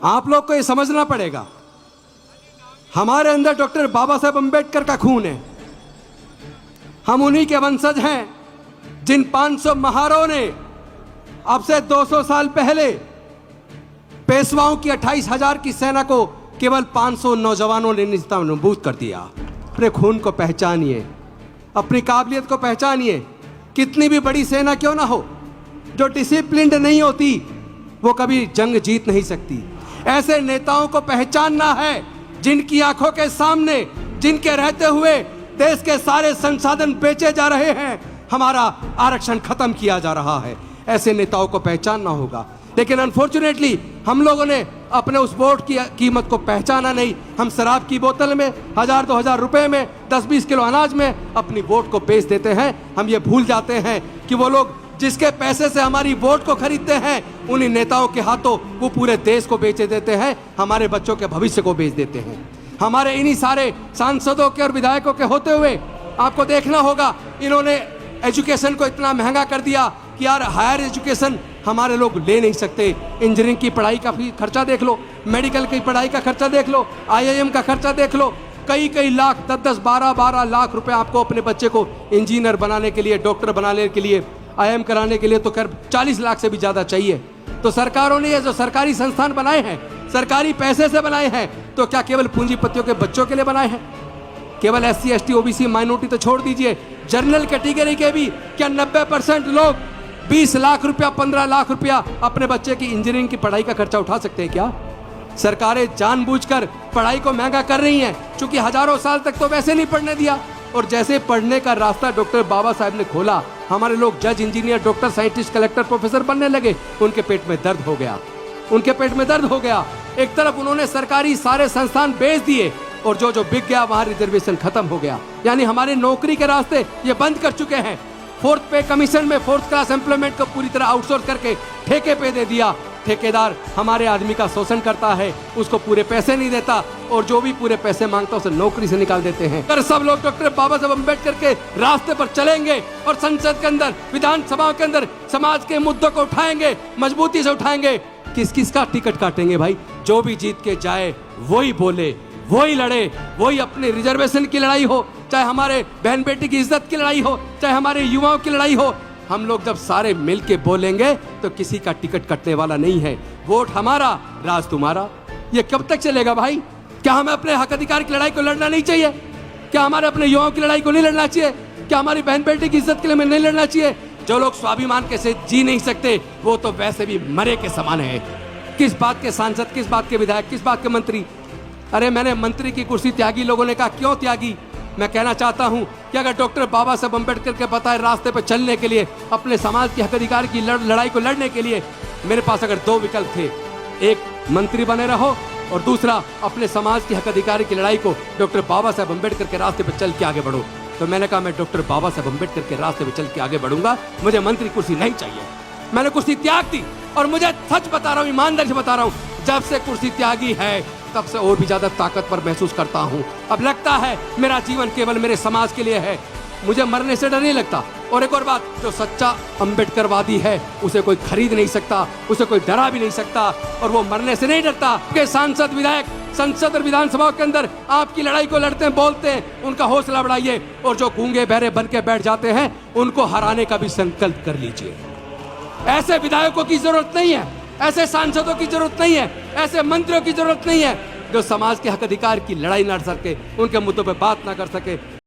आप लोग को ये समझना पड़ेगा, हमारे अंदर डॉक्टर बाबा साहेब अंबेडकर का खून है। हम उन्हीं के वंशज हैं जिन 500 महारों ने अब से 200 साल पहले पेशवाओं की 28,000 की सेना को केवल 500 नौजवानों ने निस्तानाबूद कर दिया। अपने खून को पहचानिए, अपनी काबिलियत को पहचानिए। कितनी भी बड़ी सेना क्यों ना हो, जो डिसिप्लिन्ड नहीं होती वो कभी जंग जीत नहीं सकती। ऐसे नेताओं को पहचानना है जिनकी आंखों के सामने, जिनके रहते हुए देश के सारे संसाधन बेचे जा रहे हैं, हमारा आरक्षण खत्म किया जा रहा है। ऐसे नेताओं को पहचानना होगा। लेकिन अनफॉर्चुनेटली हम लोगों ने अपने उस वोट की कीमत को पहचाना नहीं। हम शराब की बोतल में 1,000-2,000 रुपए में 10-20 किलो अनाज में अपनी वोट को बेच देते हैं। हम ये भूल जाते हैं कि वो लोग जिसके पैसे से हमारी वोट को खरीदते हैं, उन्हीं नेताओं के हाथों वो पूरे देश को बेचे देते हैं, हमारे बच्चों के भविष्य को बेच देते हैं। हमारे इन्हीं सारे सांसदों के और विधायकों के होते हुए आपको देखना होगा, इन्होंने एजुकेशन को इतना महंगा कर दिया कि यार हायर एजुकेशन हमारे लोग ले नहीं सकते। इंजीनियरिंग की पढ़ाई का खर्चा देख लो, मेडिकल की पढ़ाई का खर्चा देख लो, IIM का खर्चा देख लो। कई लाख, 10-10, 12-12 लाख रुपए आपको अपने बच्चे को इंजीनियर बनाने के लिए, डॉक्टर बनाने के लिए, IIM कराने के लिए तो कर 40 लाख से भी ज़्यादा चाहिए। तो सरकारों ने ये जो सरकारी संस्थान बनाए हैं, सरकारी पैसे से बनाए हैं, तो क्या केवल पूंजीपतियों के बच्चों के लिए बनाए हैं? केवल SC, ST, OBC, माइनॉरिटी तो छोड़ दीजिए, जनरल कैटेगरी के भी क्या 90% लोग 20 लाख रुपया, 15 लाख रुपया अपने बच्चे की इंजीनियरिंग की पढ़ाई का खर्चा उठा सकते हैं क्या? सरकारें जानबूझकर पढ़ाई को महंगा कर रही हैं, क्योंकि हजारों साल तक तो वैसे नहीं पढ़ने दिया। और जैसे पढ़ने का रास्ता डॉक्टर बाबा साहब ने खोला, हमारे लोग जज, engineer, doctor, scientist, collector, professor बनने लगे। उनके पेट में दर्द हो गया, उनके पेट में दर्द हो गया। एक तरफ उन्होंने सरकारी सारे संस्थान बेच दिए और जो बिक गया वहां रिजर्वेशन खत्म हो गया। यानी हमारे नौकरी के रास्ते ये बंद कर चुके हैं। 4th पे कमीशन में 4th क्लास एम्प्लॉयमेंट को पूरी तरह आउटसोर्स करके ठेके पे दे दिया। ठेकेदार हमारे आदमी का शोषण करता है, उसको पूरे पैसे नहीं देता और जो भी पूरे पैसे मांगता है उसे नौकरी से निकाल देते हैं। अगर सब लोग डॉक्टर बाबा साहब अम्बेडकर के रास्ते पर चलेंगे और संसद के अंदर, विधानसभा के अंदर समाज के मुद्दों को उठाएंगे, मजबूती से उठाएंगे, किस किस का टिकट काटेंगे भाई? जो भी जीत के जाए वही बोले, वही लड़े, वही अपने रिजर्वेशन की लड़ाई हो, चाहे हमारे बहन बेटी की इज्जत की लड़ाई हो, चाहे हमारे युवाओं की लड़ाई हो। हम लोग जब सारे मिल के बोलेंगे तो किसी का टिकट कटने वाला नहीं है। वोट हमारा, राज तुम्हारा। ये कब तक चलेगा भाई? क्या हमें अपने हक अधिकार की लड़ाई को लड़ना नहीं चाहिए? क्या हमारे अपने युवाओं की लड़ाई को नहीं लड़ना चाहिए? क्या हमारी बहन बेटी की इज्जत के लिए हमें नहीं लड़ना चाहिए? जो लोग स्वाभिमान के साथ जी नहीं सकते वो तो वैसे भी मरे के समान है। किस बात के सांसद, किस बात के विधायक, किस बात के मंत्री? अरे मैंने मंत्री की कुर्सी त्यागी, लोगों ने कहा क्यों त्यागी? मैं कहना चाहता हूं कि अगर डॉक्टर बाबा साहब अम्बेडकर के बताए रास्ते पर चलने के लिए, अपने समाज के हक अधिकार की लड़ाई को लड़ने के लिए मेरे पास अगर 2 विकल्प थे, एक मंत्री बने रहो और दूसरा अपने समाज के हक अधिकार की लड़ाई को डॉक्टर बाबा साहब अम्बेडकर के रास्ते पर चल के आगे बढ़ो, तो मैंने कहा मैं डॉक्टर बाबा साहब अम्बेडकर के रास्ते पर चल के आगे बढ़ूंगा। मुझे मंत्री कुर्सी नहीं चाहिए। मैंने कुर्सी त्याग दी और मुझे सच बता रहा हूँ, ईमानदारी से बता रहा हूँ, जब से कुर्सी त्यागी है तब से और भी ज्यादा ताकतवर महसूस करता हूँ। अब लगता है मेरा जीवन केवल मेरे समाज के लिए है, मुझे मरने से डर नहीं लगता। और एक और बात, जो सच्चा अम्बेडकरवादी है उसे कोई खरीद नहीं सकता, उसे कोई डरा भी नहीं सकता और वो मरने से नहीं डरता। के सांसद, विधायक संसद और विधानसभा के अंदर आपकी लड़ाई को लड़ते हैं, बोलते हैं, उनका हौसला बढ़ाइए और जो गूंगे बहरे बन के बैठ जाते हैं उनको हराने का भी संकल्प कर लीजिए। ऐसे विधायकों की जरूरत नहीं है, ऐसे सांसदों की जरूरत नहीं है, ऐसे मंत्रियों की जरूरत नहीं है जो समाज के हक अधिकार की लड़ाई लड़ सके, उनके मुद्दों पर बात ना कर सके।